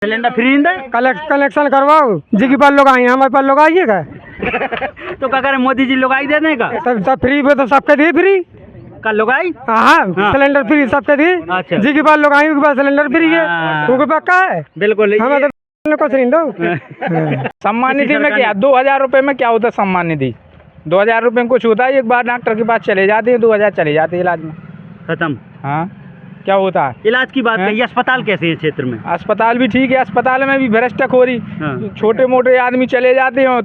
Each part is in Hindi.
सिलेंडर फ्री कलेक्शन करवाओ जी के पास लोग आए हैं, हमारे पास लोग आइएगा तो क्या करें, मोदी जी लोग आई देने का सब फ्री पे तो सबके दिए फ्री। कल लोग आई। हाँ सिलेंडर फ्री सबके दिए। अच्छा। जी के पास लोग आए उनके पास सिलेंडर फ्री है, उनके पास क्या है। बिल्कुल हमें तो कुछ नहीं दो। सम्मान निधि में क्या 2000 रुपये में क्या होता है? सम्मान निधि 2000 रुपये में कुछ होता है? एक बार डॉक्टर के पास चले जाते हैं 2000 चले जाते हैं इलाज में, खत्म। हाँ क्या होता है? इलाज की बात कही, अस्पताल कैसे है क्षेत्र में? अस्पताल भी ठीक है, अस्पताल में भी भ्रष्टाखोरी, हाँ। छोटे मोटे आदमी चले जाते हैं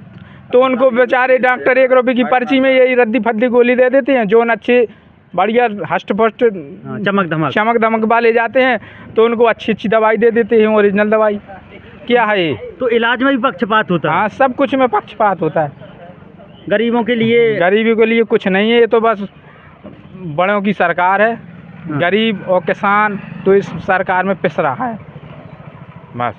तो उनको बेचारे डॉक्टर 1 रुपये की पर्ची में यही रद्दी फद्दी गोली दे देते हैं। जो अच्छे बढ़िया हष्ट पुष्ट चमक धमक वाले जाते हैं तो उनको अच्छी अच्छी दवाई दे देते हैं, ओरिजिनल दवाई। क्या है ये? तो इलाज में भी पक्षपात होता है। हाँ सब कुछ में पक्षपात होता है। गरीबों के लिए, गरीबी के लिए कुछ नहीं है, ये तो बस बड़ों की सरकार है। गरीब और किसान तो इस सरकार में पिस रहा है, बस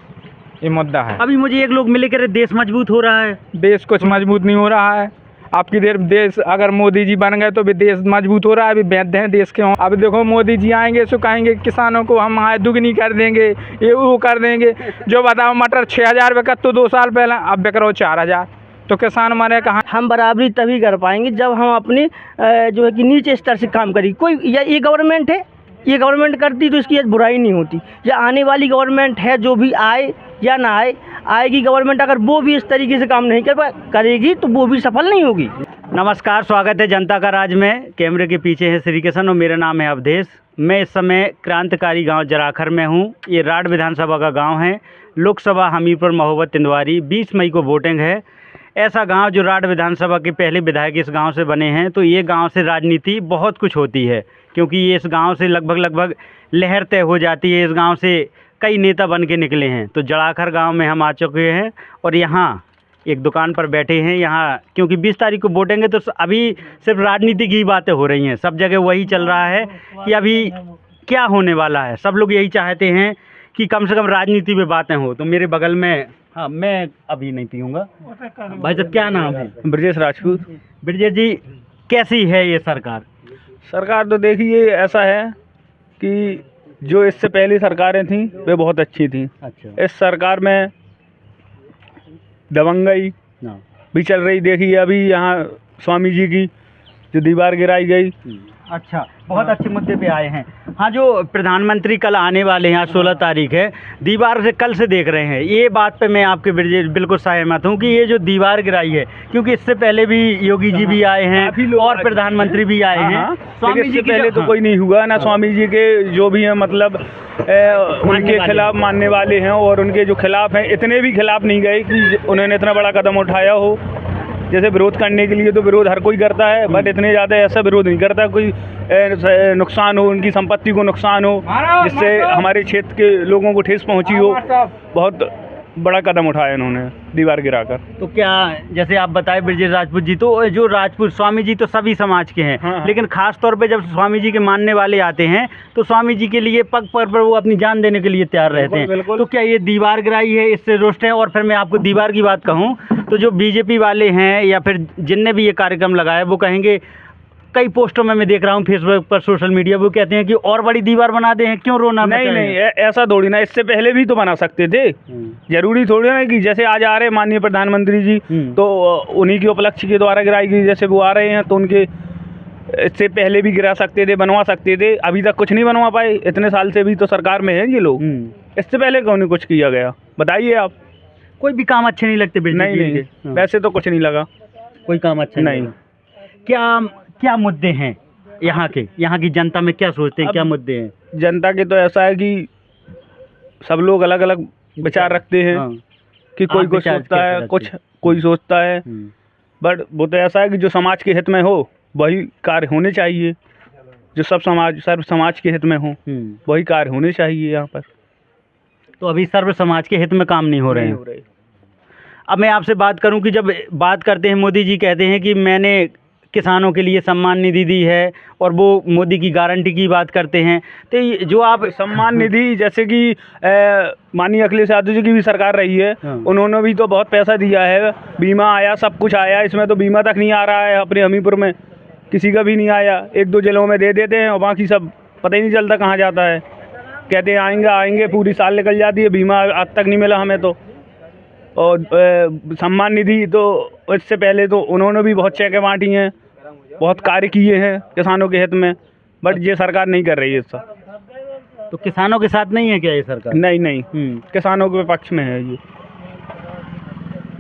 ये मुद्दा है। अभी मुझे एक लोग मिले कह रहे देश मजबूत हो रहा है। देश कुछ मजबूत नहीं हो रहा है। आपकी देश अगर मोदी जी बन गए तो भी देश मजबूत हो रहा है। अभी वैध हैं देश के हों। अब देखो मोदी जी आएंगे सो कहेंगे किसानों को हम आय दुगनी कर देंगे, ये वो कर देंगे। जो बताओ मटर 6000 रुपये का तो 2 साल पहले, अब बिक रहा हो 4000, तो किसान मरे कहाँ? हम बराबरी तभी कर पाएंगे जब हम अपने जो है कि नीचे स्तर से काम करें। कोई ये गवर्नमेंट है, ये गवर्नमेंट करती तो इसकी बुराई नहीं होती। ये आने वाली गवर्नमेंट है, जो भी आए या ना आए, आएगी गवर्नमेंट, अगर वो भी इस तरीके से काम नहीं करेगी तो वो भी सफल नहीं होगी। नमस्कार, स्वागत है जनता का राज में। कैमरे के पीछे है श्री किशन और मेरा नाम है अवधेश। मैं इस समय क्रांतिकारी गांव जराखर में हूं। ये राड विधानसभा का गांव है। लोकसभा हमीरपुर महोबा तिंदवारी। 20 मई को वोटिंग है। ऐसा गांव जो राड विधानसभा के पहले विधायक इस गांव से बने हैं, तो ये गांव से राजनीति बहुत कुछ होती है, क्योंकि ये इस गांव से लगभग लहर तय हो जाती है। इस गांव से कई नेता बन के निकले हैं। तो जराखर गांव में हम आ चुके हैं और यहाँ एक दुकान पर बैठे हैं। यहाँ क्योंकि 20 तारीख को वोटिंग है, तो अभी सिर्फ राजनीति की बातें हो रही हैं। सब जगह वही चल रहा है कि अभी क्या होने वाला है। सब लोग यही चाहते हैं कि कम से कम राजनीति पे बातें हो। तो मेरे बगल में, हाँ मैं अभी नहीं पीऊँगा। भाई साहब क्या नाम है? ब्रजेश राजपूत। ब्रजेश जी, कैसी है ये सरकार? सरकार तो देखिए ऐसा है कि जो इससे पहली सरकारें थीं वे बहुत अच्छी थीं। अच्छा। इस सरकार में दबंगई भी चल रही। देखिए अभी यहाँ स्वामी जी की जो दीवार गिराई गई। अच्छा, बहुत अच्छे मुद्दे पे आए हैं। हाँ, जो प्रधानमंत्री कल आने वाले हैं, आज 16 तारीख है, दीवार से कल से देख रहे हैं। ये बात पे मैं आपके बिल्कुल सहमत हूँ कि ये जो दीवार गिराई है, क्योंकि इससे पहले भी योगी जी भी आए हैं और प्रधानमंत्री भी आए हैं। स्वामी जी के पहले तो कोई नहीं हुआ ना। स्वामी जी के जो भी हैं मतलब उनके खिलाफ मानने वाले हैं और उनके जो खिलाफ हैं, इतने भी खिलाफ नहीं गए कि उन्होंने इतना बड़ा कदम उठाया हो। जैसे विरोध करने के लिए तो विरोध हर कोई करता है, बट इतने ज़्यादा ऐसा विरोध नहीं करता कोई नुकसान हो, उनकी संपत्ति को नुकसान हो, जिससे हमारे क्षेत्र के लोगों को ठेस पहुंची हो। बहुत बड़ा कदम उठाया इन्होंने दीवार गिराकर। तो क्या, जैसे आप बताए ब्रजेश राजपूत जी, तो जो राजपूत स्वामी जी तो सभी समाज के हैं। हाँ। लेकिन खास तौर पे जब स्वामी जी के मानने वाले आते हैं तो स्वामी जी के लिए पग पर वो अपनी जान देने के लिए तैयार रहते हैं। बिल्कुल। तो क्या ये दीवार गिराई है, इससे रुष्ट है? और फिर मैं आपको दीवार की बात कहूँ तो जो बीजेपी वाले हैं या फिर जिनने भी ये कार्यक्रम लगाया, वो कहेंगे, कई पोस्टों में मैं देख रहा हूँ फेसबुक पर, सोशल मीडिया, वो कहते हैं कि और बड़ी दीवार बना दे हैं, क्यों रोना? नहीं, ऐसा थोड़ी ना। इससे पहले भी तो बना सकते थे। जरूरी थोड़ी ना कि जैसे आज आ रहे माननीय प्रधानमंत्री जी, तो उन्हीं के उपलक्ष्य के द्वारा गिराई गई। जैसे वो आ रहे हैं तो उनके इससे पहले भी गिरा सकते थे, बनवा सकते थे। अभी तक कुछ नहीं बनवा पाए। इतने साल से भी तो सरकार में है ये लोग। इससे पहले क्यों नहीं कुछ किया गया, बताइए आप? कोई भी काम अच्छे नहीं लगते? नहीं, वैसे तो कुछ नहीं लगा, कोई काम अच्छा नहीं। क्या मुद्दे हैं यहाँ के? यहाँ की जनता में क्या सोचते हैं, क्या मुद्दे हैं? जनता के तो ऐसा है कि सब लोग अलग अलग विचार रखते हैं। हाँ। कि कोई कुछ सोचता है, कुछ कोई सोचता है, बट वो तो ऐसा है कि जो समाज के हित में हो वही कार्य होने चाहिए। जो सर्व समाज के हित में हो वही कार्य होने चाहिए यहाँ पर। तो अभी सर्व समाज के हित में काम नहीं हो रहे हैं। अब मैं आपसे बात करूं कि जब बात करते हैं, मोदी जी कहते हैं कि मैंने किसानों के लिए सम्मान निधि दी है और वो मोदी की गारंटी की बात करते हैं। तो जो आप सम्मान निधि, जैसे कि माननीय अखिलेश यादव जी की भी सरकार रही है, उन्होंने भी तो बहुत पैसा दिया है। बीमा आया, सब कुछ आया। इसमें तो बीमा तक नहीं आ रहा है। अपने हमीरपुर में किसी का भी नहीं आया। 1-2 जिलों में दे देते हैं और बाकी सब पता ही नहीं चलता कहाँ जाता है। कहते हैं आएंगे आएंगे, पूरी साल निकल जाती है, बीमा आज तक नहीं मिला हमें तो। और सम्मान निधि तो इससे पहले तो उन्होंने भी बहुत चेकें बांटी हैं, बहुत कार्य किए हैं किसानों के हित में, बट ये सरकार नहीं कर रही है इसका। तो किसानों के साथ नहीं है क्या ये सरकार? नहीं नहीं, किसानों के पक्ष में है ये।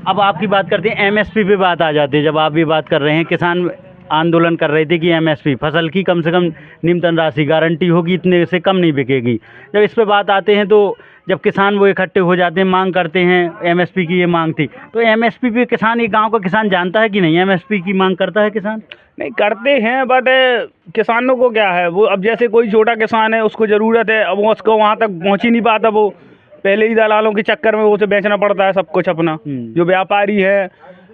अब आपकी बात करते हैं, एमएसपी पे बात आ जाती है। जब आप भी बात कर रहे हैं, किसान आंदोलन कर रहे थे कि एमएसपी फसल की कम से कम न्यूनतम राशि गारंटी होगी, इतने से कम नहीं बिकेगी। जब इस पे बात आते हैं तो जब किसान वो इकट्ठे हो जाते हैं, मांग करते हैं, एमएसपी की ये मांग थी, तो एमएसपी पे किसान, ये गांव का किसान जानता है कि नहीं एमएसपी की मांग करता है किसान? नहीं करते हैं, बट किसानों को क्या है, वो अब जैसे कोई छोटा किसान है उसको ज़रूरत है, अब वो उसको वहाँ तक पहुँच ही नहीं पाता, वो पहले ही दलालों के चक्कर में उसे बेचना पड़ता है सब कुछ अपना। जो व्यापारी है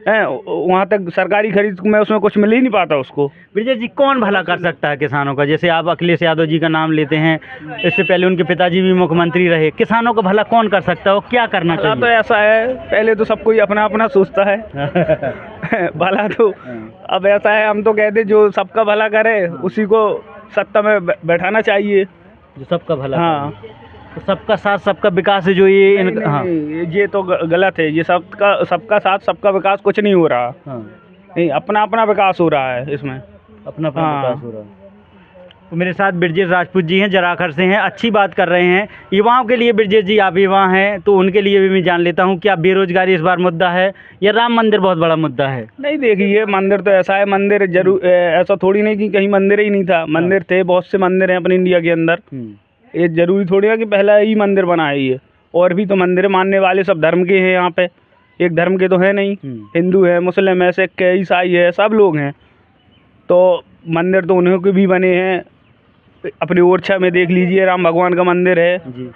वहाँ तक सरकारी खरीद में उसमें कुछ मिल ही नहीं पाता उसको। ब्रिजेश जी, कौन भला कर सकता है किसानों का? जैसे आप अखिलेश यादव जी का नाम लेते हैं, इससे पहले उनके पिताजी भी मुख्यमंत्री रहे। किसानों का भला कौन कर सकता है और क्या करना भला तो चाहिए? ऐसा है, पहले तो सब कोई अपना अपना सोचता है भला तो अब ऐसा है, हम तो कहते जो सबका भला करे उसी को सत्ता में बैठाना चाहिए, जो सबका भला हाँ। करे। तो सबका साथ सबका विकास है जो ये हाँ। ये तो गलत है, ये सबका साथ सबका विकास कुछ नहीं हो रहा। हाँ। नहीं, अपना अपना विकास हो रहा है इसमें, अपना अपना हाँ। विकास हो रहा है। तो मेरे साथ ब्रिजेश राजपूत जी हैं, जराखर से हैं, अच्छी बात कर रहे हैं युवाओं के लिए। ब्रिजेश जी, आप युवा हैं तो उनके लिए भी मैं जान लेता हूं, क्या बेरोजगारी इस बार मुद्दा है या राम मंदिर बहुत बड़ा मुद्दा है? नहीं देखिए, मंदिर तो ऐसा है, मंदिर जरूर ऐसा थोड़ी नहीं कि कहीं मंदिर ही नहीं था, मंदिर थे, बहुत से मंदिर हैं अपने इंडिया के अंदर। ये जरूरी थोड़ी है कि पहला ही मंदिर बना है ये, और भी तो मंदिर मानने वाले सब धर्म के हैं यहाँ पे, एक धर्म के तो है नहीं, हिंदू है, मुस्लिम है, सिख है, ईसाई है, सब लोग हैं। तो मंदिर तो उन्हीं के भी बने हैं, अपनी ओरछा में देख लीजिए राम भगवान का मंदिर है जी।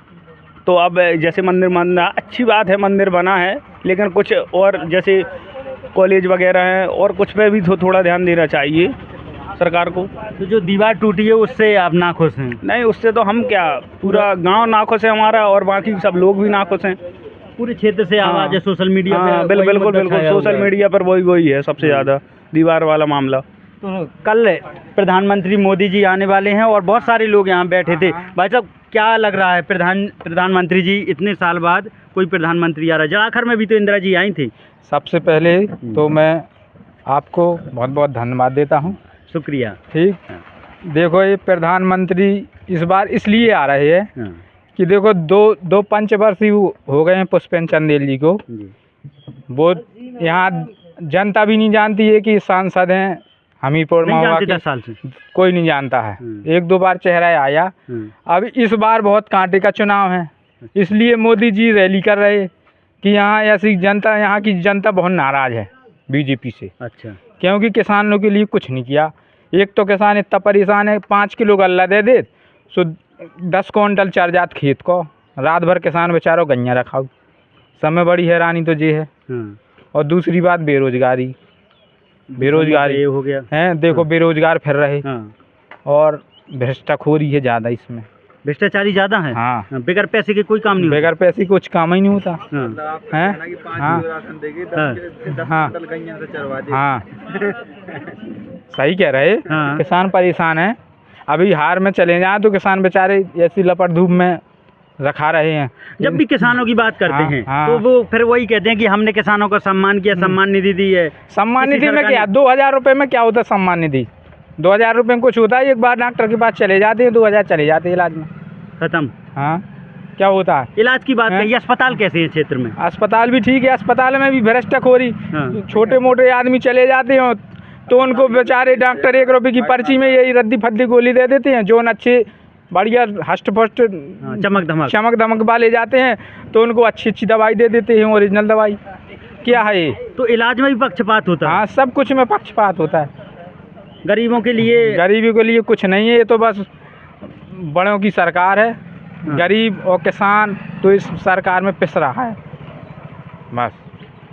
तो अब जैसे मंदिर बनना अच्छी बात है, मंदिर बना है, लेकिन कुछ और जैसे कॉलेज वगैरह हैं और कुछ पे भी थोड़ा ध्यान देना चाहिए सरकार को। तो जो दीवार टूटी है उससे आप नाखुश हैं? नहीं, उससे तो हम क्या, पूरा गांव नाखुश है हमारा, और बाकी सब लोग भी नाखुश हैं। पूरे क्षेत्र से आवाज़ है सोशल मीडिया पे। बिल्कुल बिल्कुल, सोशल मीडिया पर वही है सबसे ज़्यादा दीवार वाला मामला। तो कल प्रधानमंत्री मोदी जी आने वाले हैं और बहुत सारे लोग यहाँ बैठे थे। भाई साहब, क्या लग रहा है, प्रधानमंत्री जी इतने साल बाद कोई प्रधानमंत्री आ रहा है? जराखर में भी तो इंदिरा जी आई थी। सबसे पहले तो मैं आपको बहुत बहुत धन्यवाद देता हूँ। शुक्रिया। ठीक, देखो ये प्रधानमंत्री इस बार इसलिए आ रहे हैं कि देखो दो पंचवर्षीय हो गए हैं पुष्पेंद्र चंदेल जी को। वो यहाँ जनता भी नहीं जानती है कि सांसद हैं हमीरपुर महोबा के, 10 साल से कोई नहीं जानता है। एक दो बार चेहरा आया। अब इस बार बहुत कांटे का चुनाव है, इसलिए मोदी जी रैली कर रहे कि यहाँ ऐसी जनता, यहाँ की जनता बहुत नाराज़ है बीजेपी से। अच्छा। क्योंकि किसानों के लिए कुछ नहीं किया। एक तो किसान इतना परेशान है, 5 किलो गल्ला दे दे सो 10 क्विंटल चर जात खेत को, रात भर किसान बेचारों गैया रखाओ, समय बड़ी हैरानी तो ये है। और दूसरी बात बेरोजगारी हो गया है, देखो बेरोजगार फिर रहे। और भ्रष्टाखोरी है ज़्यादा इसमें, भ्रष्टाचारी ज़्यादा है। हाँ, बगैर पैसे के कोई काम नहीं, बगैर पैसे कुछ काम ही नहीं होता है। हाँ, सही कह रहे। किसान परेशान है, अभी हार में चले जाएं तो किसान बेचारे ऐसी लपट धूप में रखा रहे हैं। जब भी किसानों की बात करते हैं तो वो फिर वही कहते हैं कि हमने किसानों का सम्मान किया, सम्मान निधि दी है। सम्मान निधि में क्या, 2000 रुपये में क्या होता है सम्मान निधि? 2000 रुपये में कुछ होता है? एक बार डॉक्टर के पास चले जाते हैं, 2000 चले जाते हैं इलाज में, खत्म। हाँ, क्या होता है? इलाज की बात कही, अस्पताल कैसे है क्षेत्र में? अस्पताल भी ठीक है, अस्पताल में भी भ्रष्टाखोरी। छोटे मोटे आदमी चले जाते हैं तो उनको बेचारे डॉक्टर 1 रुपये की पर्ची में यही रद्दी फद्दी गोली दे देते हैं। जो अच्छे बढ़िया हष्ट फष्ट चमक धमक वाले जाते हैं तो उनको अच्छी अच्छी दवाई दे देते हैं, ओरिजिनल दवाई। क्या है ये? तो इलाज में भी पक्षपात होता है? हाँ, सब कुछ में पक्षपात होता है। गरीबों के लिए कुछ नहीं है, ये तो बस बड़ों की सरकार है। गरीब और किसान तो इस सरकार में पिस रहा है, बस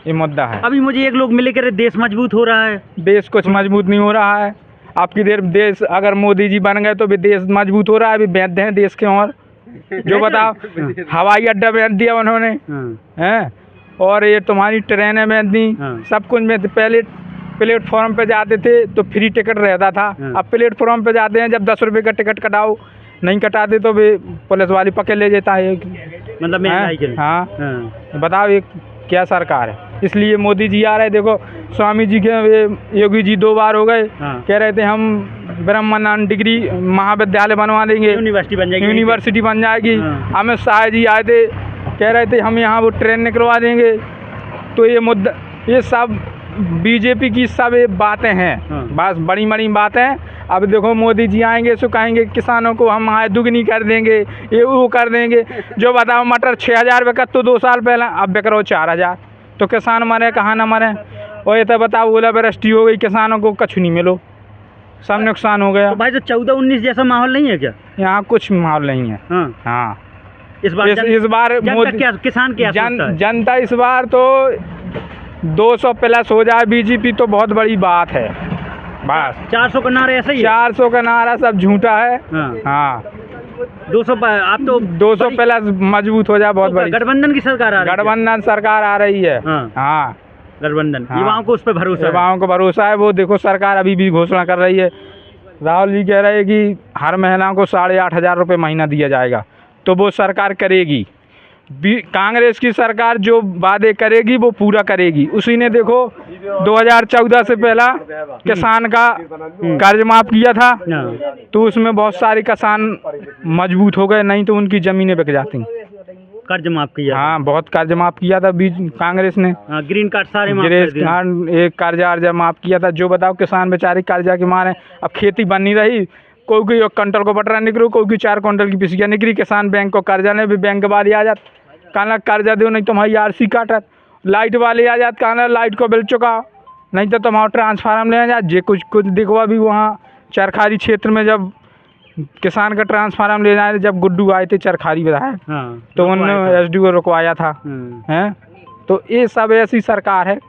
ये मुद्दा है। अभी मुझे एक लोग मिले कह रहे देश मजबूत हो रहा है। देश कुछ मजबूत नहीं हो रहा है। आपकी देश अगर मोदी जी बन गए तो भी देश मजबूत हो रहा है। अभी बेच हैं देश के, और जो बताओ हवाई अड्डा बेच दिया उन्होंने हैं, और ये तुम्हारी ट्रेनें बेच दी, सब कुछ में। पहले प्लेटफॉर्म पे जाते थे तो फ्री टिकट रहता था, अब प्लेटफॉर्म पे जाते हैं जब 10 रुपये का टिकट कटाओ नहीं कटाते तो वे पुलिस वाली पकड़ ले जाता है। मतलब महंगाई के लिए। हाँ, हाँ। बताओ ये क्या सरकार है। इसलिए मोदी जी आ रहे, देखो स्वामी जी के वे योगी जी 2 बार हो गए, हाँ। कह रहे थे हम ब्रह्मानंद डिग्री महाविद्यालय बनवा देंगे, यूनिवर्सिटी बन जाएगी। यूनिवर्सिटी बन जाएगी। हाँ। अमित शाह जी आए थे, कह रहे थे हम यहाँ वो ट्रेन निकलवा देंगे। तो ये मुद्दा, ये सब बीजेपी की सब ये बातें हैं। हाँ। बस बड़ी बड़ी बातें। अब देखो मोदी जी आएंगे सो कहेंगे किसानों को हम आय दुगनी कर देंगे, ये वो कर देंगे। जो बताओ मटर 6,000 बिकत तो 2 साल पहले, अब बिक रहा 4,000। तो किसान मरे कहाँ ना मरे। और ये तो बताओ ओलावृष्टि हो गई, किसानों को कछु नहीं मिलो, सब नुकसान हो गया। तो भाई, तो 14-19 जैसा माहौल नहीं है क्या? यहाँ कुछ माहौल नहीं है। हाँ। हाँ, इस बार इस बार मोदी क्या किसान क्या सोचता है? जनता इस बार तो 200 प्लस हो जाए बीजेपी तो बहुत बड़ी बात है। बस 400 का नारा ऐसा ही है? 400 का नारा सब झूठा है। हाँ। हाँ, 200 आप तो 200 प्लस मजबूत हो जाए बहुत तो बड़ी। गठबंधन की सरकार आ रही है? गठबंधन सरकार आ रही है। हाँ। हाँ, गठबंधन। हाँ। युवाओं को उस पर भरोसा है? युवाओं को भरोसा है। वो देखो सरकार अभी भी घोषणा कर रही है, राहुल जी कह रहे हैं कि हर महिला को 8,500 रुपये महीना दिया जाएगा। तो वो सरकार करेगी। कांग्रेस की सरकार जो वादे करेगी वो पूरा करेगी। उसी ने देखो 2014 से पहला किसान का कर्ज माफ किया था, तो उसमें बहुत सारे किसान मजबूत हो गए, नहीं तो उनकी ज़मीनें बिक जाती। कर्ज माफ किया? हाँ, बहुत कर्ज माफ किया था बीच कांग्रेस ने। हाँ, ग्रीन कार्ड सारे माफ कर दिए। एक कर्जा माफ किया था। जो बताओ किसान बेचारे कर्जा के मारे अब खेती बन नहीं रही। कोई 1 क्विंटल को बटरा निकलो, कोई 4 क्विंटल की पिसिया निकली। किसान बैंक को कर्जा नहीं, भी बैंक वाले आ जाते कहना कर्जा दो, नहीं तुम्हारी RC काटत। लाइट वाले आ जाते कहना लाइट को बिल चुकाओ, नहीं तो तुम्हारा ट्रांसफार्म ले जाए। जे कुछ दिखवा भी वहाँ चरखारी क्षेत्र में जब किसान का ट्रांसफार्म ले जाए, जब गुड्डू आए थे चरखारी विधायक, हाँ, तो उन्होंने SDO को रुकवाया था। हैं, तो ये सब ऐसी सरकार है।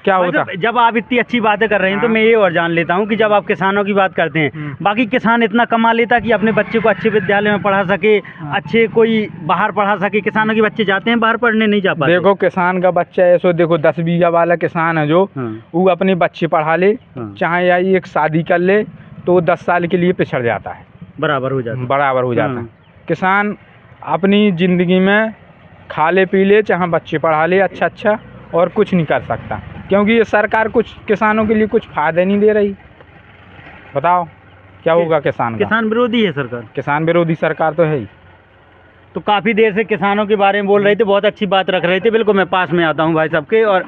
क्या होता? जब आप इतनी अच्छी बातें कर रहे हैं तो मैं ये और जान लेता हूँ कि जब आप किसानों की बात करते हैं, बाकी किसान इतना कमा लेता कि अपने बच्चे को अच्छे विद्यालय में पढ़ा सके, अच्छे कोई बाहर पढ़ा सके। किसानों के बच्चे जाते हैं बाहर पढ़ने, नहीं जा पाते। देखो किसान का बच्चा ऐसो, देखो 10 बीघा वाला किसान है जो, वो अपने बच्चे पढ़ा ले, चाहे या एक शादी कर ले, तो 10 साल के लिए पिछड़ जाता है, बराबर हो जाता है। किसान अपनी ज़िंदगी में खा ले पी ले, चाहे बच्चे पढ़ा ले अच्छा, और कुछ नहीं कर सकता, क्योंकि ये सरकार कुछ किसानों के लिए कुछ फ़ायदा नहीं दे रही। बताओ क्या होगा किसान का? किसान विरोधी है सरकार। किसान विरोधी सरकार तो है ही। तो काफ़ी देर से किसानों के बारे में बोल रहे थे, बहुत अच्छी बात रख रहे थे। बिल्कुल, मैं पास में आता हूँ भाई साहब के। और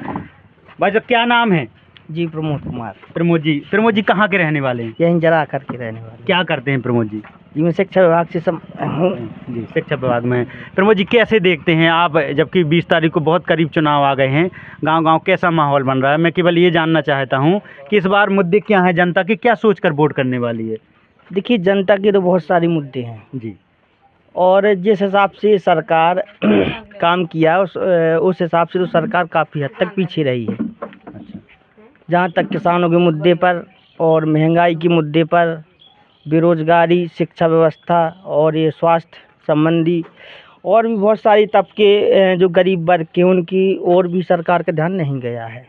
भाई साहब क्या नाम है? जी प्रमोद कुमार। प्रमोद जी कहाँ के रहने वाले हैं? यहीं जराकर के रहने वाले। क्या करते हैं प्रमोद जी? जी मैं शिक्षा विभाग से हूँ। जी, शिक्षा विभाग में। प्रमोद जी कैसे देखते हैं आप, जबकि 20 तारीख को बहुत करीब चुनाव आ गए हैं, गांव-गांव कैसा माहौल बन रहा है? मैं केवल ये जानना चाहता हूँ कि इस बार मुद्दे क्या हैं, जनता के क्या सोच कर वोट करने वाली है? देखिए, जनता के तो बहुत सारे मुद्दे हैं जी, और जिस हिसाब से सरकार काम किया उस हिसाब से तो सरकार काफ़ी हद तक पीछे रही है। अच्छा। जहाँ तक किसानों के मुद्दे पर और महंगाई के मुद्दे पर, बेरोजगारी, शिक्षा व्यवस्था और ये स्वास्थ्य संबंधी और भी बहुत सारी तबके जो गरीब वर्ग के, उनकी और भी सरकार का ध्यान नहीं गया है।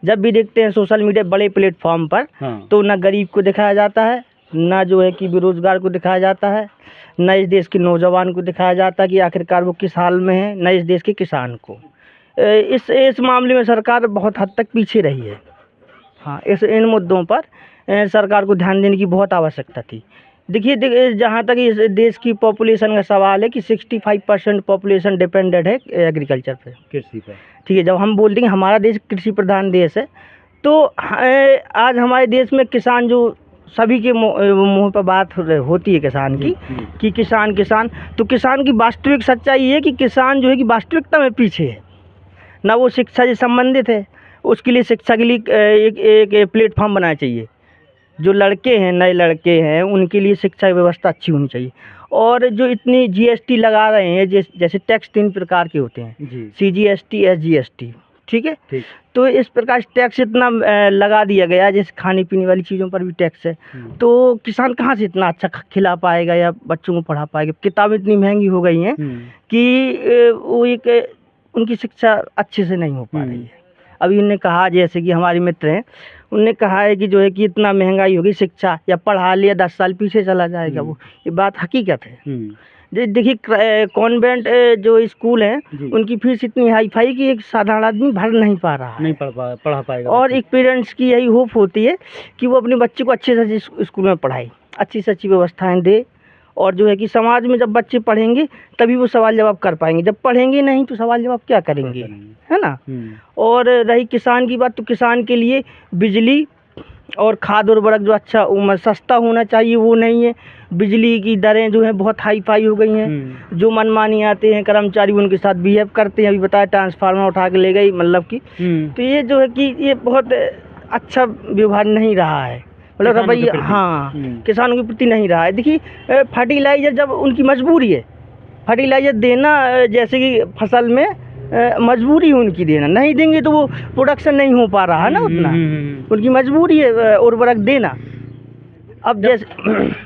जब भी देखते हैं सोशल मीडिया बड़े प्लेटफॉर्म पर, तो ना गरीब को दिखाया जाता है, ना जो है कि बेरोजगार को दिखाया जाता है, न इस देश के नौजवान को दिखाया जाता है कि आखिरकार वो किस हाल में है, न इस देश के किसान को। इस मामले में सरकार बहुत हद तक पीछे रही है। हाँ, इन मुद्दों पर सरकार को ध्यान देने की बहुत आवश्यकता थी। देखिए, जहाँ तक इस देश की पॉपुलेशन का सवाल है कि 65% पॉपुलेशन डिपेंडेंट है एग्रीकल्चर पे, कृषि पे। ठीक है, जब हम बोल देंगे हमारा देश कृषि प्रधान देश है, तो आज हमारे देश में किसान जो सभी के मुँह पर बात होती है किसान की कि किसान, तो किसान की वास्तविक सच्चाई ये है कि किसान जो है कि वास्तविकता में पीछे है। ना वो शिक्षा से संबंधित है, उसके लिए शिक्षा के लिए एक प्लेटफॉर्म बनाना चाहिए। जो लड़के हैं, नए लड़के हैं, उनके लिए शिक्षा व्यवस्था अच्छी होनी चाहिए। और जो इतनी GST लगा रहे हैं, जैसे टैक्स 3 प्रकार के होते हैं, CGST, SGST, ठीक है। तो इस प्रकार टैक्स इतना लगा दिया गया, जैसे खाने पीने वाली चीज़ों पर भी टैक्स है, तो किसान कहाँ से इतना अच्छा खिला पाएगा या बच्चों को पढ़ा पाएगा? किताबें इतनी महंगी हो गई हैं कि वो उनकी शिक्षा अच्छे से नहीं हो पा रही है। अभी उन्होंने कहा, जैसे कि हमारे मित्र हैं, उन्होंने कहा है कि जो है कि इतना महंगाई होगी, शिक्षा या पढ़ा लिया 10 साल पीछे चला जाएगा वो, ये बात हकीकत है। देखिए कॉन्वेंट जो स्कूल हैं उनकी फीस इतनी हाई फाई कि एक साधारण आदमी भर नहीं पा रहा है, नहीं पढ़ा पाएगा। और एक पेरेंट्स की यही होप होती है कि वो अपने बच्चे को अच्छे से अच्छे स्कूल में पढ़ाए, अच्छी से अच्छी व्यवस्थाएं दे, और जो है कि समाज में जब बच्चे पढ़ेंगे तभी वो सवाल जवाब कर पाएंगे, जब पढ़ेंगे नहीं तो सवाल जवाब क्या करेंगे, है ना। और रही किसान की बात, तो किसान के लिए बिजली और खाद उर्वरक जो अच्छा सस्ता होना चाहिए वो नहीं है। बिजली की दरें जो हैं बहुत हाई फाई हो गई हैं, जो मनमानी आते हैं कर्मचारी उनके साथ बिहेव करते हैं। अभी बताया ट्रांसफार्मर उठा के ले गई, मतलब कि तो ये जो है कि ये बहुत अच्छा व्यवहार नहीं रहा है, मतलब रवैया, हाँ, किसानों के प्रति नहीं रहा है। देखिए फर्टिलाइज़र जब उनकी मजबूरी है, फर्टिलाइज़र देना जैसे कि फसल में मजबूरी है उनकी, देना नहीं देंगे तो वो प्रोडक्शन नहीं हो पा रहा है ना उतना, उनकी मजबूरी है उर्वरक देना। अब जैसे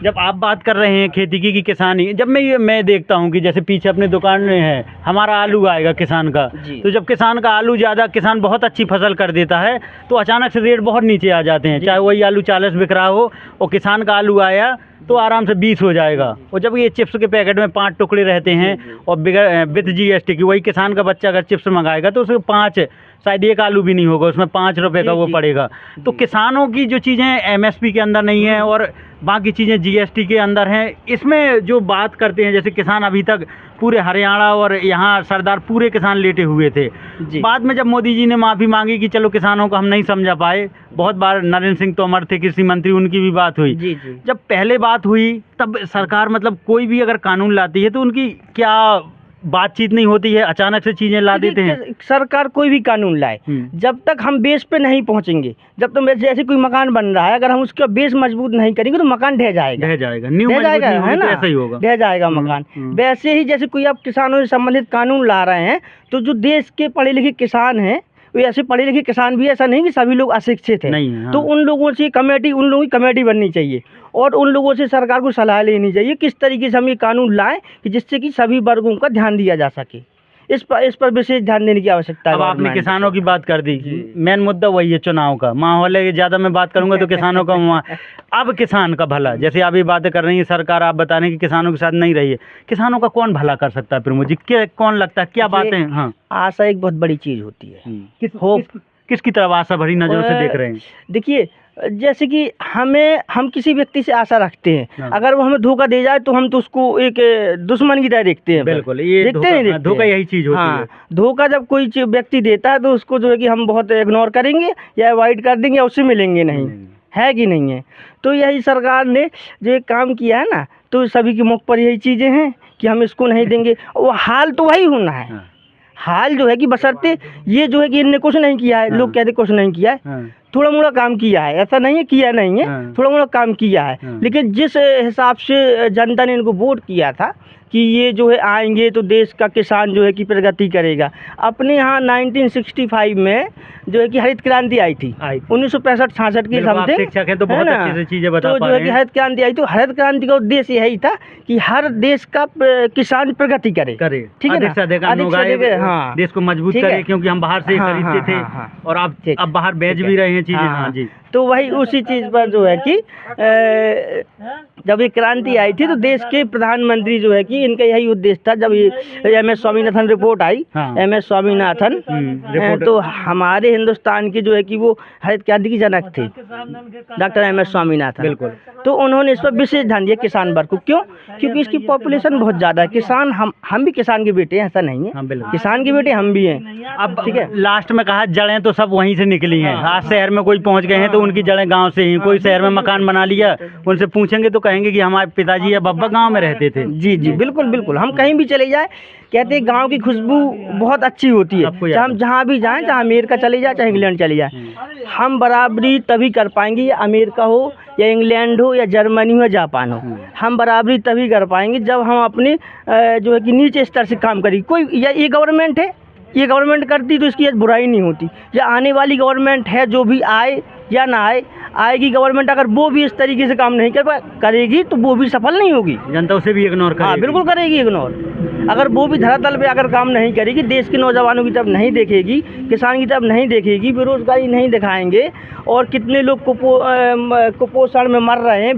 जब आप बात कर रहे हैं खेती की कि किसानी, जब मैं देखता हूँ कि जैसे पीछे अपने दुकान में है, हमारा आलू आएगा किसान का, तो जब किसान का आलू ज़्यादा, किसान बहुत अच्छी फसल कर देता है तो अचानक से रेट बहुत नीचे आ जाते हैं, चाहे वही आलू 40 बिक रहा हो और किसान का आलू आया तो आराम से 20 हो जाएगा। और जब ये चिप्स के पैकेट में 5 टुकड़े रहते हैं और विद GST की, वही किसान का बच्चा अगर चिप्स मंगाएगा तो उसमें 5, शायद एक आलू भी नहीं होगा, उसमें 5 रुपये का वो पड़ेगा। तो किसानों की जो चीज़ें MSP के अंदर नहीं है और बाकी चीज़ें GST के अंदर हैं, इसमें जो बात करते हैं, जैसे किसान अभी तक पूरे हरियाणा और यहाँ सरदार पूरे किसान लेटे हुए थे। बाद में जब मोदी जी ने माफ़ी मांगी कि चलो किसानों को हम नहीं समझा पाए, बहुत बार नरेंद्र सिंह तोमर थे कृषि मंत्री, उनकी भी बात हुई। जब पहले बात हुई तब सरकार, मतलब कोई भी अगर कानून लाती है तो उनकी क्या बातचीत नहीं होती है, अचानक से चीज़ें ला देते हैं। सरकार कोई भी कानून लाए, जब तक हम बेस पे नहीं पहुंचेंगे, जब तक जैसे कोई मकान बन रहा है, अगर हम उसका बेस मजबूत नहीं करेंगे तो मकान ढह जाएगा, न्यू मजबूत नहीं होगा, ऐसा ही होगा, ढह जाएगा मकान। वैसे ही जैसे कोई आप किसानों से संबंधित कानून ला रहे हैं, तो जो देश के पढ़े लिखे किसान हैं, वो ऐसे पढ़े लिखे किसान भी, ऐसा नहीं कि सभी लोग अशिक्षित हैं, तो उन लोगों से कमेटी, उन लोगों की कमेटी बननी चाहिए और उन लोगों से सरकार को सलाह लेनी चाहिए किस तरीके से हम ये कानून लाएं कि जिससे कि सभी वर्गों का ध्यान दिया जा सके। इस पर विशेष ध्यान देने की आवश्यकता है। अब आपने किसानों की बात कर दी, मेन मुद्दा वही है चुनाव का माहौल है, ज़्यादा मैं बात करूंगा तो किसानों का अब किसान का भला, जैसे आप ये बातें कर रही हैं, सरकार आप बता रहे हैं कि किसानों के साथ नहीं रही है, किसानों का कौन भला कर सकता है फिर मुझे क्या, कौन लगता है, क्या बातें हैं? हाँ, आशा एक बहुत बड़ी चीज़ होती है। किसकी तरफ आशा भरी नज़रों से देख रहे हैं? देखिए जैसे कि हम किसी व्यक्ति से आशा रखते हैं, अगर वो हमें धोखा दे जाए तो हम तो उसको एक दुश्मन की तरह देखते हैं। बिल्कुल, ये धोखा यही चीज़ होती है। धोखा जब कोई व्यक्ति देता है तो उसको जो है कि हम बहुत इग्नोर करेंगे या अवॉइड कर देंगे या उससे मिलेंगे नहीं, है कि नहीं है। तो यही सरकार ने जो एक काम किया है ना, तो सभी के मुख पर यही चीज़ें हैं कि हम इसको नहीं देंगे। वो हाल तो वही होना है, हाल जो है कि बशर्ते ये जो है कि इनने कुछ नहीं किया है, लोग कहते कुछ नहीं किया है, थोड़ा मोड़ा काम किया है, ऐसा नहीं है किया नहीं है, थोड़ा मोड़ा काम किया है। लेकिन जिस हिसाब से जनता ने इनको वोट किया था कि ये जो है आएंगे तो देश का किसान जो है कि प्रगति करेगा। अपने यहाँ 1965 में जो है कि हरित क्रांति आई थी, 1965-66 की समथिंग, शिक्षक हैं तो बहुत अच्छे से चीज़ें बता तो जो है कि हरित क्रांति आई, तो हरित क्रांति का उद्देश्य यही था कि हर देश का किसान प्रगति करे, ठीक है ना, हाँ, देश को मजबूत करे, क्योंकि हम बाहर से खरीदते थे और अब बाहर बेच भी रहे हैं चीज़ें। हाँ जी, तो वही उसी चीज़ पर जो है कि जब ये क्रांति आई थी तो देश के प्रधानमंत्री जो है कि इनका यही उद्देश्य था। जब ये MS स्वामीनाथन रिपोर्ट आई, MS स्वामीनाथन, तो हमारे हिंदुस्तान की जो है कि वो हरित क्रांति की जनक थे, डॉक्टर MS स्वामीनाथन। बिल्कुल, तो उन्होंने इस पर विशेष ध्यान दिया किसान वर्ग को। क्यों? क्योंकि इसकी पॉपुलेशन बहुत ज़्यादा है। किसान हम भी किसान के बेटे हैं, ऐसा नहीं है, किसान के बेटे हम भी हैं। अब ठीक है, लास्ट में कहा जड़ें तो सब वहीं से निकली हैं। आज शहर में कोई पहुँच गए हैं तो उनकी जड़ें गाँव से ही, कोई शहर में मकान बना लिया, उनसे पूछेंगे तो कहेंगे कि हमारे पिताजी या बब्बा गांव में रहते थे। जी जी, बिल्कुल बिल्कुल, हम कहीं भी चले जाए कहते हैं गांव की खुशबू बहुत अच्छी होती है, चाहे हम जहाँ भी जाएं, चाहे अमेरिका चले जाए, चाहे इंग्लैंड चले जाए, हम बराबरी तभी कर पाएंगे, या अमेरिका हो या इंग्लैंड हो या जर्मनी हो या जापान हो, हम बराबरी तभी कर पाएंगे जब हम अपने जो है कि नीचे स्तर से काम करेंगे। कोई या ये गवर्नमेंट है, ये गवर्नमेंट करती तो इसकी बुराई नहीं होती, या आने वाली गवर्नमेंट है जो भी आए या ना आए, आएगी गवर्नमेंट, अगर वो भी इस तरीके से काम नहीं करेगी तो वो भी सफल नहीं होगी। जनता उसे भी इग्नोर करेगी। हाँ बिल्कुल करेगी इग्नोर। अगर वो भी धरातल पे अगर काम नहीं करेगी, देश के नौजवानों की तरफ नहीं देखेगी, किसान की तरफ नहीं देखेगी, बेरोजगारी नहीं दिखाएंगे, और कितने लोग कुपोषण में मर रहे हैं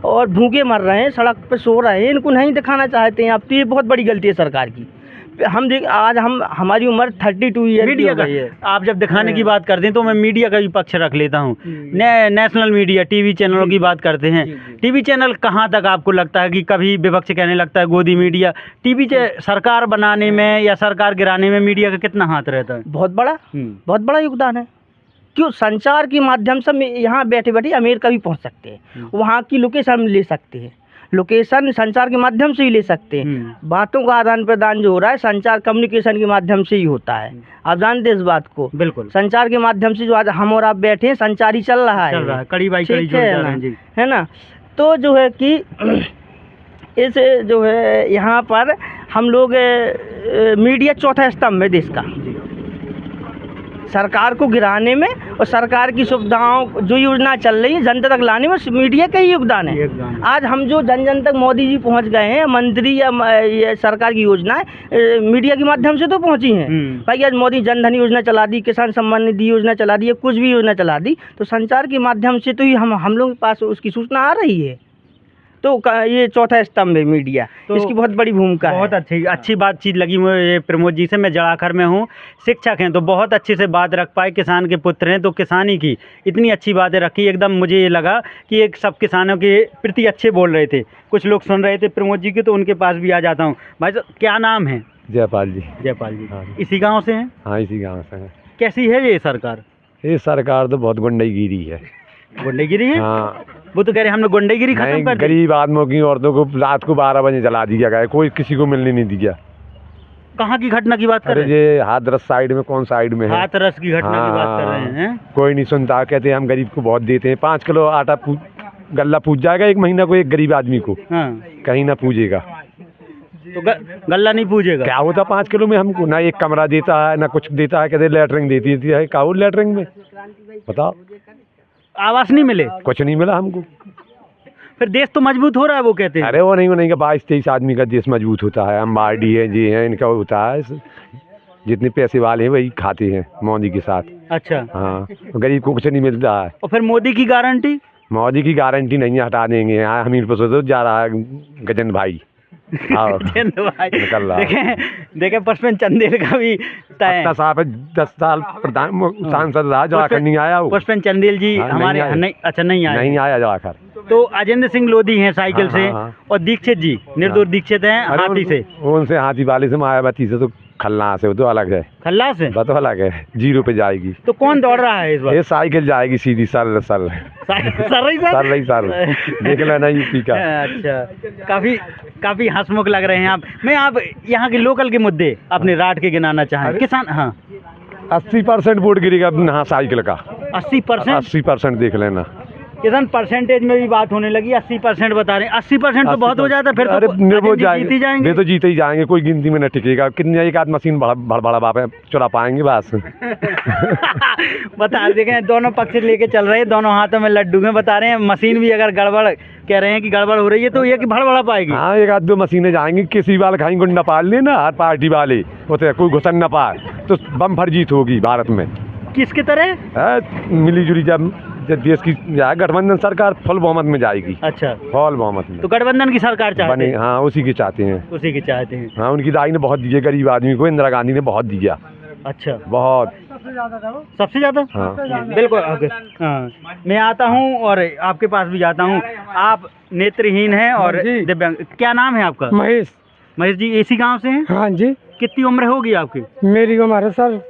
और भूखे मर रहे हैं, सड़क पे सो रहे हैं, इनको नहीं दिखाना चाहते हैं आप, तो ये बहुत बड़ी गलती है सरकार की। आज हमारी उम्र 32 ईयर की हो गई है। आप जब दिखाने की बात करते हैं तो मैं मीडिया का भी पक्ष रख लेता हूँ। नेशनल मीडिया, टीवी चैनलों की बात करते हैं, टीवी चैनल कहाँ तक आपको लगता है कि कभी विपक्ष कहने लगता है गोदी मीडिया, सरकार बनाने में या सरकार गिराने में मीडिया का कितना हाथ रहता है? बहुत बड़ा योगदान है। क्यों? संचार के माध्यम से हम यहाँ बैठे बैठे अमेरिका भी पहुँच सकते हैं, वहाँ की लोकेशन हम ले सकते हैं, लोकेशन संचार के माध्यम से ही ले सकते हैं। बातों का आदान प्रदान जो हो रहा है संचार कम्युनिकेशन के माध्यम से ही होता है। आप जानते हैं इस बात को? बिल्कुल। संचार के माध्यम से जो आज हम और आप बैठे हैं, संचार ही चल रहा है, कड़ी बाई कड़ी जुड़ जा रहे हैं जी, है ना। तो जो है कि इस जो है यहाँ पर हम लोग मीडिया चौथा स्तंभ है देश का, सरकार को गिराने में और सरकार की सुविधाओं जो योजना चल रही है जनता तक लाने में मीडिया का ही योगदान है। आज हम जो जन जन तक मोदी जी पहुंच गए हैं, मंत्री या सरकार की योजनाएं मीडिया के माध्यम से तो पहुंची हैं। भाई आज मोदी जन धन योजना चला दी, किसान सम्मान निधि योजना चला दी, कुछ भी योजना चला दी, तो संचार के माध्यम से तो ही हम लोगों के पास उसकी सूचना आ रही है। तो ये चौथा स्तंभ है मीडिया, तो इसकी बहुत बड़ी भूमिका है। बहुत अच्छी बातचीत लगी मुझे प्रमोद जी से। मैं जड़ाखर में हूँ, शिक्षक हैं तो बहुत अच्छे से बात रख पाए, किसान के पुत्र हैं तो किसानी की इतनी अच्छी बातें रखी, एकदम मुझे ये लगा कि एक सब किसानों के प्रति अच्छे बोल रहे थे। कुछ लोग सुन रहे थे प्रमोद जी के, तो उनके पास भी आ जाता हूँ। भाई साहब क्या नाम है? जयपाल जी। जयपाल जी, हाँ। इसी गाँव से हैं? हाँ इसी गाँव से हैं। कैसी है ये सरकार? ये सरकार तो बहुत गुंडागिरी है। गुंडागिरी है? हाँ, वो तो कह रहे हमने गुंडागिरी खत्म कर दी। गरीब आदमियों की, औरतों को रात को 12 बजे जला दिया गया, कोई किसी को मिलने नहीं दिया। कहाँ की घटना की बात कर अरे रहे हैं? ये हाथरस साइड में, कौन साइड में है? हाथरस की घटना की बात कर रहे हैं। कोई नहीं सुनता, कहते हैं हम गरीब को बहुत देते हैं। 5 किलो आटा गल्ला पूज जाएगा एक महीना को एक गरीब आदमी को, कहीं ना पूजेगा। तो गल्ला नहीं पूजेगा? क्या होता 5 किलो में हमको? ना एक कमरा देता है, ना कुछ देता है, कहते लेटरिंग देती है। क्या हो लेटरिंग में बताओ? आवास नहीं मिले? कुछ नहीं मिला हमको। फिर देश तो मजबूत हो रहा है वो कहते हैं। अरे वो नहीं 22-23 आदमी का देश मजबूत होता है। हम बारडी है जी हैं, इनका होता है, जितने पैसे वाले हैं वही खाते हैं मोदी के साथ। अच्छा। हाँ, गरीब को कुछ नहीं मिलता है। और फिर मोदी की गारंटी? मोदी की गारंटी नहीं, हटा देंगे। यहाँ हमीरपुर से तो जा रहा है गजन भाई। देखें पुष्पेंद्र चंदेल का भी 10 साल प्रधान सांसद रहा, जवाखर नहीं आया वो। पुष्पेंद्र चंदेल जी हमारे नहीं आया जवाखर। तो अजेंद्र सिंह लोधी हैं साइकिल से, और दीक्षित जी निर्दोष दीक्षित हैं हाथी से। उनसे हाथी वाले से, मायावती से तो खल्ला से, वो तो अलग है। खल्ला से वो तो अलग है, 0 पे जाएगी। तो कौन दौड़ रहा है इस बार? ये साइकिल जाएगी सीधी सर देख लेना यूपी का। अच्छा, काफी हंसमुख लग रहे हैं आप। मैं आप यहाँ के लोकल के मुद्दे अपने राट के गिनाना चाहें। किसान, हाँ 80% वोट गिरेगा यहाँ साइकिल का। 80% देख लेना। किसान परसेंटेज में भी बात होने लगी, 80% बता रहे हैं। 80% तो बहुत हो जाता है, फिर तो जीत ही जाएंगे। तो जीते ही जाएंगे, कोई गिनती में न टिकेगा। कितनी एक आध मशीन बड़ा बाप है चुरा पाएंगे बस। बता देखें दोनों पक्ष लेके चल रहे हैं, दोनों हाथों में लड्डू में बता रहे हैं। मशीन भी अगर गड़बड़ कह रहे हैं कि गड़बड़ हो रही है तो ये कि भड़बड़ा पाएगी। हाँ, एक आध 2 मशीनें जाएंगी, किसी वाले खाएंगे गुंडा पाल लेना, हर पार्टी वाले होते कोई घुसन न पाए, तो बम्फर जीत होगी भारत में। किसकी तरह? मिली जुली जब देश की गठबंधन सरकार फुल बहुमत में जाएगी। अच्छा, फुल बहुमत में। तो गठबंधन की सरकार चाहते हैं? हाँ, उसी की चाहते हैं। हाँ, उनकी दाई ने बहुत दिए गरीब आदमी को, इंदिरा गांधी ने बहुत दिया। अच्छा, बहुत, सबसे ज्यादा। हाँ बिल्कुल। हाँ, मैं आता हूँ और आपके पास भी जाता हूँ। आप नेत्रहीन हैं और दिव्यांग। क्या नाम है आपका? महेश जी, इसी गाँव से हैं? हाँ जी। कितनी उम्र होगी आपकी? मेरी उम्र सर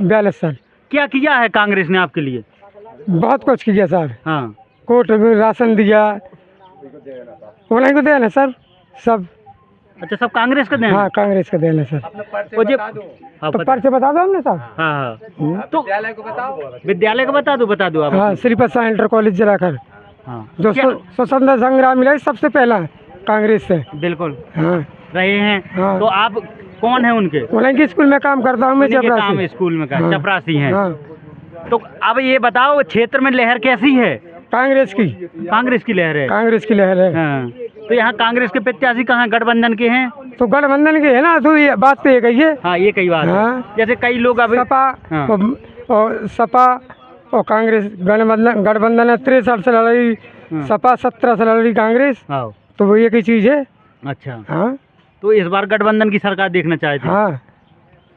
42 साल। क्या किया है कांग्रेस ने आपके लिए? बहुत कुछ किया सर। हाँ, कोर्ट में राशन दिया, उन्हीं को देना सर सब। अच्छा, सब कांग्रेस का देना? हाँ, कांग्रेस का देना सर। तो पर्चे बता दो हमने सर। हाँ, तो विद्यालय का बता दो आप। हाँ, श्रीपद शाह इंटर कॉलेज जलाकर। हाँ, जो स्वतंत्रता संग्राम मिला सबसे पहला कांग्रेस से। बिल्कुल। हाँ, रहे हैं। हाँ। तो आप कौन है उनके? उन्हीं के स्कूल में काम करता हूँ मैं, चपरासी। स्कूल में चपरासी हैं। तो अब ये बताओ क्षेत्र में लहर कैसी है? कांग्रेस की लहर है। कांग्रेस की लहर है। हाँ। तो यहाँ कांग्रेस के प्रत्याशी कहाँ गठबंधन के हैं? तो गठबंधन के है ना, तो ये बात तो ये कही है। हाँ, ये कई बात है। हाँ। जैसे कई लोग अभी सपा हाँ। और सपा और कांग्रेस गठबंधन है। 63 से लड़ रही सपा, 17 से लड़ रही कांग्रेस। हाँ। तो वो एक ही चीज़ है। अच्छा, हाँ तो इस बार गठबंधन की सरकार देखना चाहते हैं। हाँ।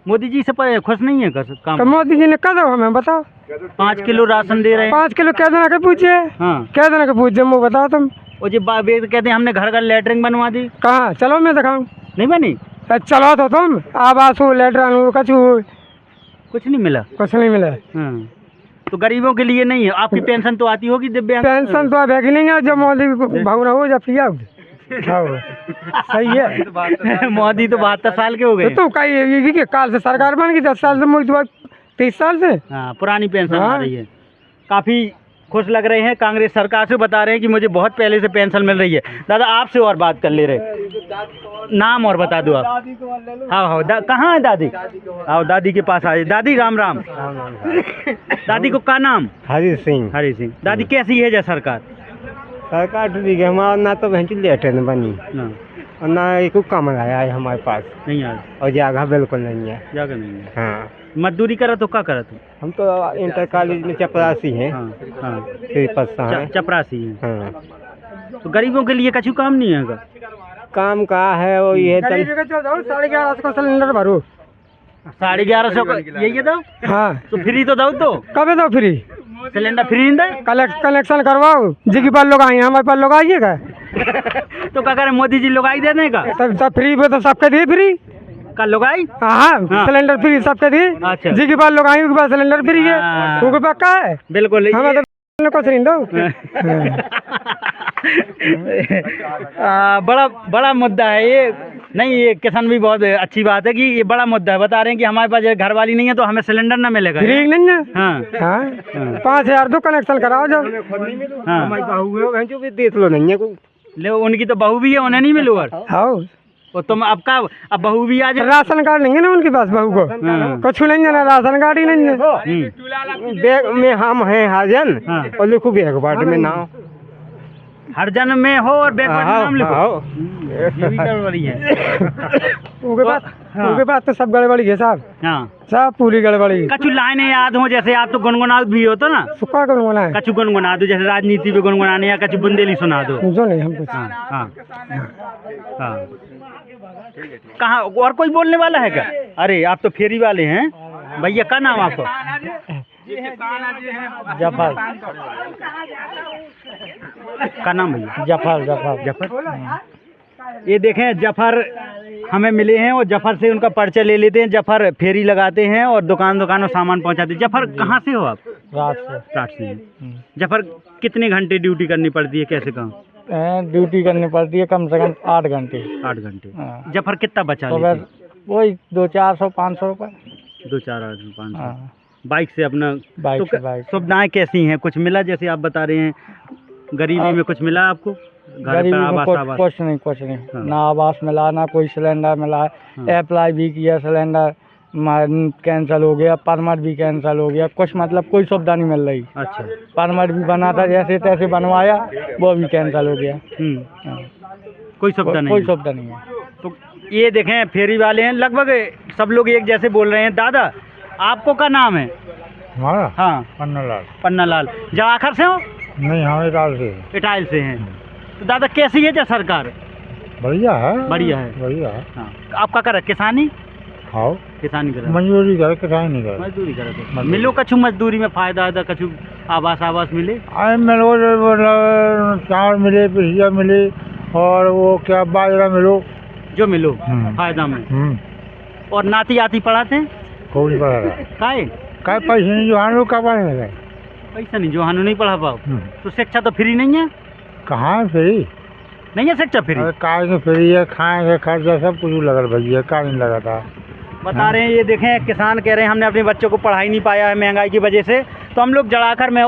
मोदी जी से खुश नहीं है कर काम? तो मोदी जी ने कह दो हमें बताओ। 5 किलो राशन दे रहे हैं। 5 किलो क्या देना के पूछे? हाँ। क्या देना के पूछे वो बताओ तुम। और जो कहते हैं हमने घर घर लेटरिंग बनवा दी, कहाँ चलो मैं दिखाऊँ। नहीं बनी? चलो तो तुम आवास हो, लेटरिन हो, कछु हो, कुछ नहीं मिला। कुछ नहीं मिला। हाँ। तो गरीबों के लिए नहीं है। आपकी पेंशन तो आती होगी दिव्यांग? पेंशन तो अभी नहीं है, जब मोदी भावना हो जब पिया सही है। मोदी तो 72 साल के हो गए। तो कई काल से सरकार बन गई, 10 साल से मुझे 30 साल से। हाँ, पुरानी पेंशन आ हाँ। रही है। काफी खुश लग रहे हैं। कांग्रेस सरकार से बता रहे हैं कि मुझे बहुत पहले से पेंशन मिल रही है। दादा आपसे और बात कर ले रहे, नाम और बता दो आप। हाँ, कहाँ है दादी? आओ दादी के पास आए। दादी राम राम। दादी को क्या नाम? हरी सिंह। दादी कैसी है जय सरकार? सरकार ठीक है, हमारा ना तो भैंस लेटरिन बनी ना, और ना एक काम आया है हमारे पास, नहीं यार, और जगह बिल्कुल नहीं है। जाकर नहीं है। हाँ, मजदूरी करा तो क्या करा तू? हम तो इंटर कॉलेज में चपरासी हैं। हाँ, हाँ। चपरासी चपरासी है। हाँ। तो गरीबों के लिए कछु काम नहीं है का? काम का है वो ये 11:30 को सिलेंडर भरो। 1150 का यही दो? हाँ, तो फ्री तो दो, तो कब दो फ्री? सिलेंडर फ्री नहीं दे? कनेक्शन करवाओ जी के पास लोग आए, हमारे पास लोग आइएगा। तो क्या करें, मोदी जी लोग आई देने का? सब फ्री पे तो सबके दिए फ्री। का लोग आई? हाँ, सिलेंडर फ्री सबके दिए। अच्छा। जी के पास लोग आए, उनके पास सिलेंडर फ्री है। हाँ। उनके पास क्या है? बिल्कुल। हमें तो कुछ नहीं दो। बड़ा मुद्दा है ये। नहीं, ये किसान भी बहुत अच्छी बात है कि ये बड़ा मुद्दा है। बता रहे हैं कि हमारे पास घर वाली नहीं है तो हमें सिलेंडर ना मिलेगा। फ्री नहीं है। हाँ, हाँ, 5000 दो कनेक्शन कराओ जब। हाँ। बहू भी देख लो नहीं है कोई। ले उनकी तो बहू भी है, उन्हें नहीं मिलो। हाँ, और तुम अब बहू भी आ जाए। राशन कार्ड नहीं है ना उनके पास, बहू को कुछ नहीं है ना, राशन कार्ड ही नहीं है। बैग में हम हैं हाजन। हाँ। और लिखो बैग बाट में नाम, हर जन्म में हो और बैग पर नाम लिखो। ये भी गड़बड़ी है। उनके पास तो सब गड़बड़ी है साहब। हाँ, सब पूरी गड़बड़ी। कछु लाइनें याद हो, जैसे आप तो गुनगुनात भी हो तो ना, सुखा कौन बोला है? कछु गुनगुना दो, जैसे राजनीति पे गुनगुनाने, या कछु बुंदेली सुना दो। जो नहीं हमको। हाँ, हाँ, हाँ। कहाँ और कोई बोलने वाला है क्या? अरे आप तो फेरी वाले हैं भैया। क्या नाम आपको? जफर। क्या नाम भैया? जफर। ये देखें, जफर हमें मिले हैं और जफर से उनका परिचय ले लेते हैं। जफर फेरी लगाते हैं और दुकानों सामान पहुंचाते हैं। जफर कहाँ से हो आप? रात से। जफर कितने घंटे ड्यूटी करनी पड़ती है, कैसे काम? ड्यूटी करनी पड़ती है कम से कम 8 घंटे। 8 घंटे। हाँ। जफर कितना बचा तो लेते हैं? वही 200-400-500 रुपये। 2-4-500 बाइक से अपना। बाइक तो से बाइक। सुविधाएं कैसी हैं? कुछ मिला? जैसे आप बता रहे हैं गरीबी में कुछ मिला आपको? घर गरीबी पर में आवास? कुछ नहीं। हाँ। ना आवास मिला, ना कोई सिलेंडर मिला। हाँ। अप्लाई भी किया, सिलेंडर कैंसिल हो गया, परमिट भी कैंसिल हो गया। कुछ मतलब कोई सुविधा नहीं मिल रही। अच्छा। परमिट भी बना था, जैसे तैसे बनवाया, वो भी कैंसिल हो गया। हाँ। कोई सुविधा नहीं? कोई सुविधा नहीं है। तो ये देखें, फेरी वाले हैं, लगभग सब लोग एक जैसे बोल रहे हैं। दादा आपको क्या नाम है? हमारा? हाँ, पन्ना लाल। जवाखर से हो? नहीं, हम इटाइल से हैं। तो दादा कैसी है जय सरकार? बढ़िया है। बढ़िया है। हाँ। आप क्या कर? किसानी? हाँ, किसानी कर? मजदूरी कर, किसान नहीं कर। मजदूरी कर। मिलो कछु मजदूरी में फायदा है? कछु आवास मिले? मिलो, चावल मिले, पिसिया मिले, और वो क्या बाजरा मिलो, जो मिलो फायदा में। और नाती आती पढ़ाते हैं? कोई पढ़ा रहा काय पैसे नहीं जो हानो का पढ़े पैसा नहीं, जो हानो नहीं पढ़ा पाओ। तो शिक्षा तो फ्री नहीं है? कहाँ फ्री नहीं है शिक्षा फ्री? कार में फ्री है, खाए का खर्चा सब कुछ लगल भैया, का नहीं लगा था। बता रहे हैं, ये देखें, किसान कह रहे हैं हमने अपने बच्चों को पढ़ा ही नहीं पाया है महंगाई की वजह से। तो हम लोग जड़ाकर में